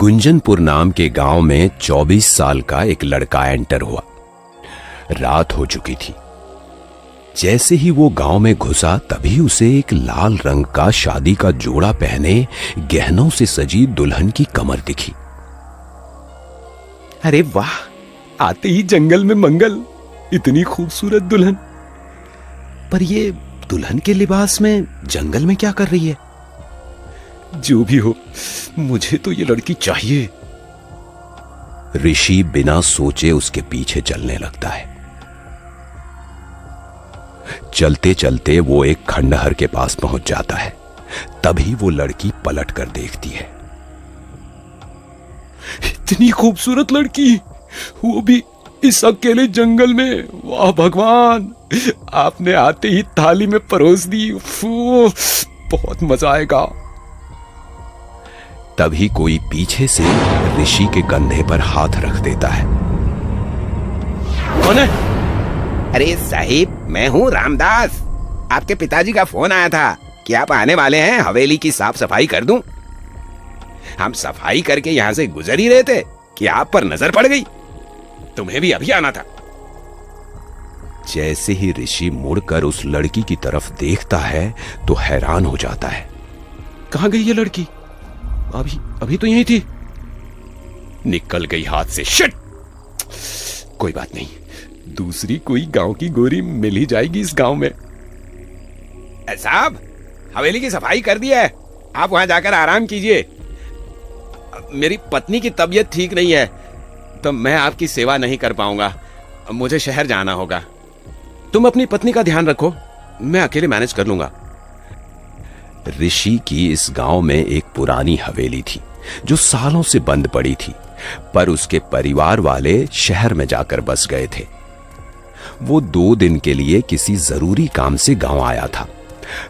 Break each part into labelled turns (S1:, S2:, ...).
S1: गुंजनपुर नाम के गांव में 24 साल का एक लड़का एंटर हुआ। रात हो चुकी थी। जैसे ही वो गांव में घुसा तभी उसे एक लाल रंग का शादी का जोड़ा पहने गहनों से सजी दुल्हन की कमर दिखी।
S2: अरे वाह, आते ही जंगल में मंगल, इतनी खूबसूरत दुल्हन। पर ये दुल्हन के लिबास में जंगल में क्या कर रही है? जो भी हो, मुझे तो ये लड़की चाहिए।
S1: ऋषि बिना सोचे उसके पीछे चलने लगता है। चलते चलते वो एक खंडहर के पास पहुंच जाता है। तभी वो लड़की पलट कर देखती है।
S2: इतनी खूबसूरत लड़की, वो भी इस अकेले जंगल में। वाह भगवान, आपने आते ही थाली में परोस दी। बहुत मजा आएगा।
S1: तभी कोई पीछे से ऋषि के कंधे पर हाथ रख देता है।
S2: कौन है?
S3: अरे साहिब, मैं हूँ रामदास। आपके पिताजी का फोन आया था कि आप आने वाले हैं, हवेली की साफ सफाई कर दूं। हम सफाई करके यहाँ से गुजर ही रहे थे कि आप पर नजर पड़ गई। तुम्हें भी अभी आना था।
S1: जैसे ही ऋषि मुड़कर उस लड़की की तरफ देखता है तो हैरान हो जाता है।
S2: कहाँ गई ये लड़की? अभी तो यही थी। निकल गई हाथ से। शिट! कोई बात नहीं, दूसरी कोई गांव की गोरी मिल ही जाएगी इस गांव में।
S3: साहब, हवेली की सफाई कर दी है, आप वहां जाकर आराम कीजिए।
S2: मेरी पत्नी की तबीयत ठीक नहीं है, तो मैं आपकी सेवा नहीं कर पाऊंगा। मुझे शहर जाना होगा। तुम अपनी पत्नी का ध्यान रखो, मैं अकेले मैनेज कर लूंगा।
S1: ऋषि की इस गांव में एक पुरानी हवेली थी जो सालों से बंद पड़ी थी, पर उसके परिवार वाले शहर में जाकर बस गए थे। वो 2 दिन के लिए किसी जरूरी काम से गांव आया था।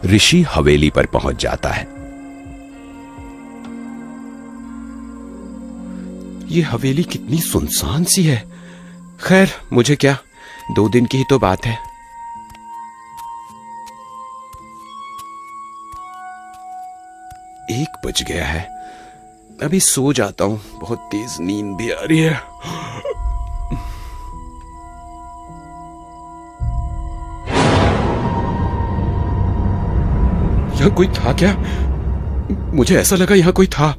S1: ऋषि हवेली पर पहुंच जाता है।
S2: ये हवेली कितनी सुनसान सी है। खैर, मुझे क्या, 2 दिन की ही तो बात है। एक बज गया है, अभी सो जाता हूं, बहुत तेज नींद भी आ रही है। यहां कोई था क्या? मुझे ऐसा लगा यहां कोई था।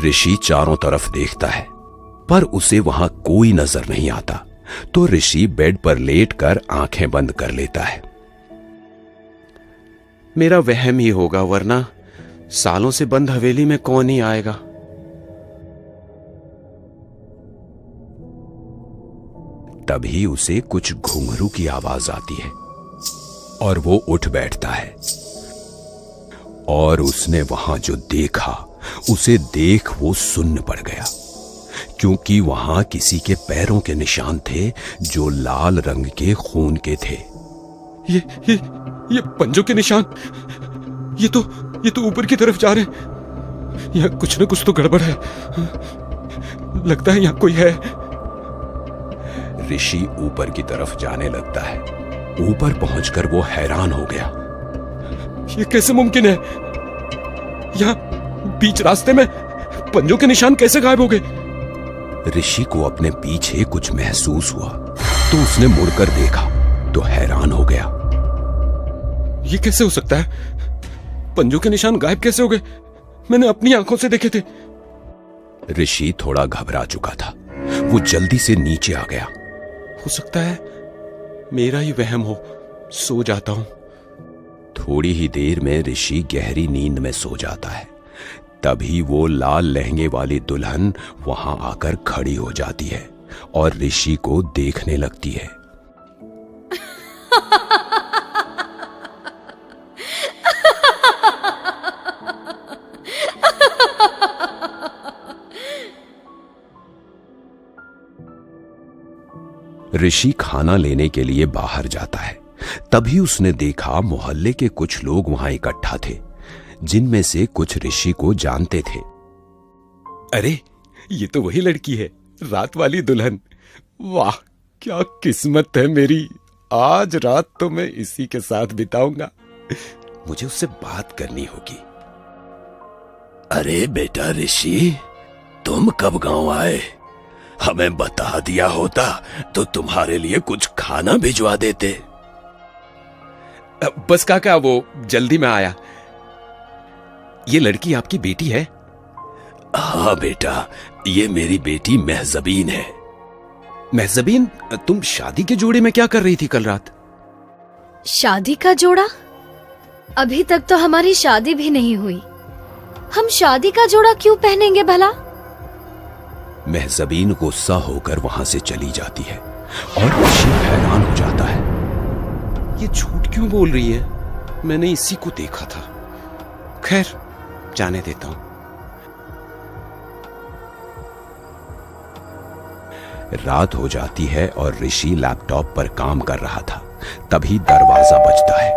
S1: ऋषि चारों तरफ देखता है पर उसे वहां कोई नजर नहीं आता। तो ऋषि बेड पर लेटकर आंखें बंद कर लेता है।
S2: मेरा वहम ही होगा, वरना सालों से बंद हवेली में कौन ही आएगा।
S1: तभी उसे कुछ घुंघरू की आवाज आती है और वो उठ बैठता है। और उसने वहां जो देखा, उसे देख वो सुन्न पड़ गया, क्योंकि वहां किसी के पैरों के निशान थे जो लाल रंग के खून के थे।
S2: ये पंजों के निशान, ये तो ऊपर की तरफ जा रहे हैं। यहाँ कुछ ना कुछ तो गड़बड़ है। लगता है यहाँ कोई है।
S1: ऋषि ऊपर की तरफ जाने लगता है। ऊपर पहुंचकर वो हैरान हो गया।
S2: ये कैसे मुमकिन है? यहाँ बीच रास्ते में पंजों के निशान कैसे गायब हो गए?
S1: ऋषि को अपने पीछे कुछ महसूस हुआ तो उसने मुड़कर देखा तो हैरान हो गया।
S2: ये कैसे हो सकता है? पंजों के निशान गायब कैसे हो गए? मैंने अपनी आंखों से देखे थे।
S1: ऋषि थोड़ा घबरा चुका था। वो जल्दी से नीचे आ गया।
S2: हो सकता है मेरा ही वहम हो। सो जाता हूं।
S1: थोड़ी ही देर में ऋषि गहरी नींद में सो जाता है। तभी वो लाल लहंगे वाली दुल्हन वहां आकर खड़ी हो जाती है और ऋषि को देखने लगती है। ऋषि खाना लेने के लिए बाहर जाता है। तभी उसने देखा मोहल्ले के कुछ लोग वहां इकट्ठा थे, जिनमें से कुछ ऋषि को जानते थे।
S2: अरे, ये तो वही लड़की है, रात वाली दुल्हन। वाह, क्या किस्मत है मेरी। आज रात तो मैं इसी के साथ बिताऊंगा। मुझे उससे बात करनी होगी। अरे बेटा ऋषि, तुम कब गांव आए? हमें बता दिया होता तो तुम्हारे लिए कुछ खाना भिजवा देते।
S1: बस काका, वो जल्दी में आया। ये लड़की आपकी बेटी है?
S2: हाँ बेटा, ये मेरी बेटी महजबीन है।
S1: महजबीन, तुम शादी के जोड़े में क्या कर रही थी कल रात?
S4: शादी का जोड़ा? अभी तक तो हमारी शादी भी नहीं हुई। हम शादी का जोड़ा क्यों पहनेंगे भला?
S1: महजबीन गुस्सा होकर वहां से चली जाती है और ऋषि हैरान हो जाता है। ये झूठ क्यों बोल रही है? मैंने इसी को देखा था। खैर, जाने देता हूं। रात हो जाती है और ऋषि लैपटॉप पर काम कर रहा था। तभी दरवाजा बजता है।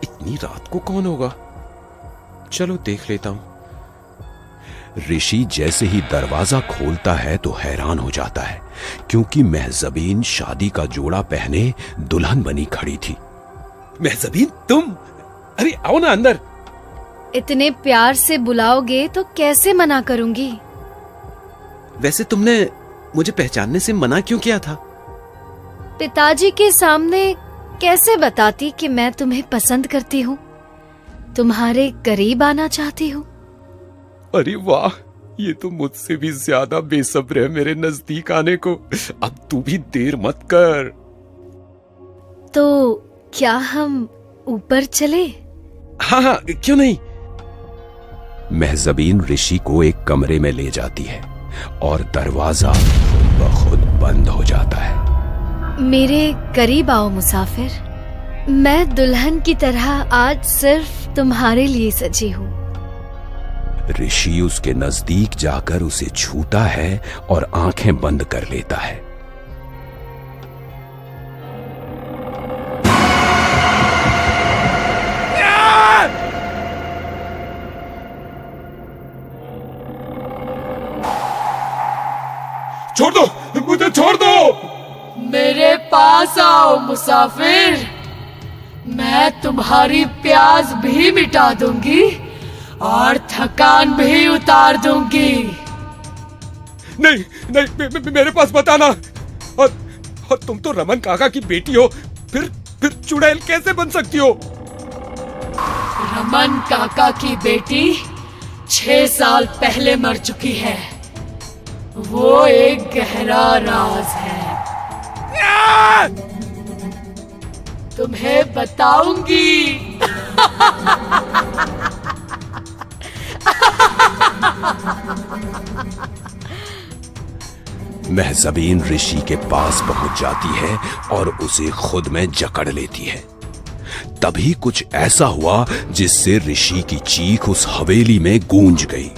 S1: इतनी रात को कौन होगा? चलो देख लेता हूं। ऋषि जैसे ही दरवाजा खोलता है तो हैरान हो जाता है, क्योंकि महजबीन शादी का जोड़ा पहने दुल्हन बनी खड़ी थी। महजबीन, तुम? अरे आओ ना अंदर।
S4: इतने प्यार से बुलाओगे तो कैसे मना करूंगी?
S1: वैसे तुमने मुझे पहचानने से मना क्यों किया था?
S4: पिताजी के सामने कैसे बताती कि मैं तुम्हें पसंद करती हूँ, तुम्हारे करीब आना चाहती हूँ।
S1: अरे वाह, ये तो मुझसे भी ज्यादा बेसब्र है मेरे नजदीक आने को। अब तू भी देर मत कर।
S4: तो क्या हम ऊपर चले?
S1: हाँ हाँ, क्यों नहीं। महजबीन ऋषि को एक कमरे में ले जाती है और दरवाजा खुद ब खुद बंद हो जाता है।
S4: मेरे करीब आओ मुसाफिर, मैं दुल्हन की तरह आज सिर्फ तुम्हारे लिए सजी हूँ।
S1: ऋषि उसके नजदीक जाकर उसे छूता है और आंखें बंद कर लेता है।
S2: छोड़ दो मुझे, छोड़ दो।
S5: मेरे पास आओ मुसाफिर, मैं तुम्हारी प्यास भी मिटा दूंगी और थकान भी उतार दूंगी।
S2: नहीं नहीं, मेरे पास बताना। और तुम तो रमन काका की बेटी हो, फिर चुड़ैल कैसे बन सकती हो?
S5: रमन काका की बेटी 6 साल पहले मर चुकी है। वो एक गहरा राज है, तुम्हें बताऊंगी।
S1: महजबीन ऋषि के पास पहुंच जाती है और उसे खुद में जकड़ लेती है। तभी कुछ ऐसा हुआ जिससे ऋषि की चीख उस हवेली में गूंज गई।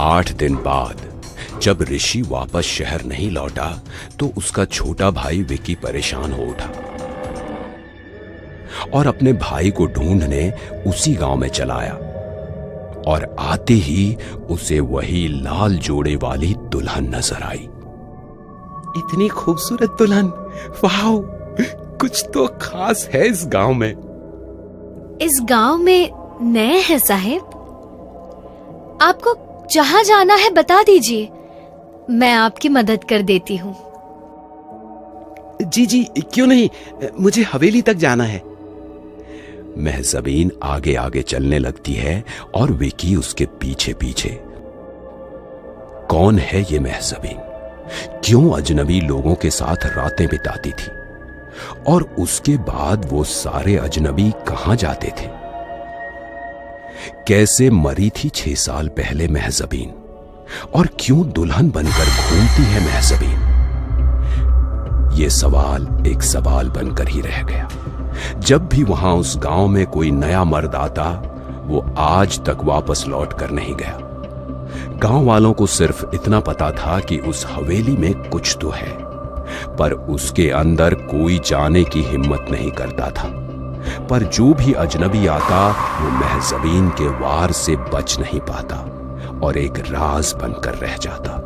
S1: 8 दिन बाद जब ऋषि वापस शहर नहीं लौटा तो उसका छोटा भाई विकी परेशान हो उठा और अपने भाई को ढूंढने उसी गांव में चला आया। और आते ही उसे वही लाल जोड़े वाली दुल्हन नजर आई। इतनी खूबसूरत दुल्हन, वाह, कुछ तो खास है इस गांव में।
S4: इस गांव में नए हैं साहेब, आपको जहां जाना है बता दीजिए, मैं आपकी मदद कर देती हूँ।
S1: जी जी, क्यों नहीं, मुझे हवेली तक जाना है। महजबीन आगे आगे चलने लगती है और विकी उसके पीछे पीछे। कौन है ये महजबीन? क्यों अजनबी लोगों के साथ रातें बिताती थी? और उसके बाद वो सारे अजनबी कहां जाते थे? कैसे मरी थी 6 साल पहले महजबीन? और क्यों दुल्हन बनकर घूमती है महजबीन? ये सवाल एक सवाल बनकर ही रह गया। जब भी वहां उस गांव में कोई नया मर्द आता, वो आज तक वापस लौट कर नहीं गया। गांव वालों को सिर्फ इतना पता था कि उस हवेली में कुछ तो है, पर उसके अंदर कोई जाने की हिम्मत नहीं करता था। पर जो भी अजनबी आता वो महजबीन के वार से बच नहीं पाता और एक राज बनकर रह जाता।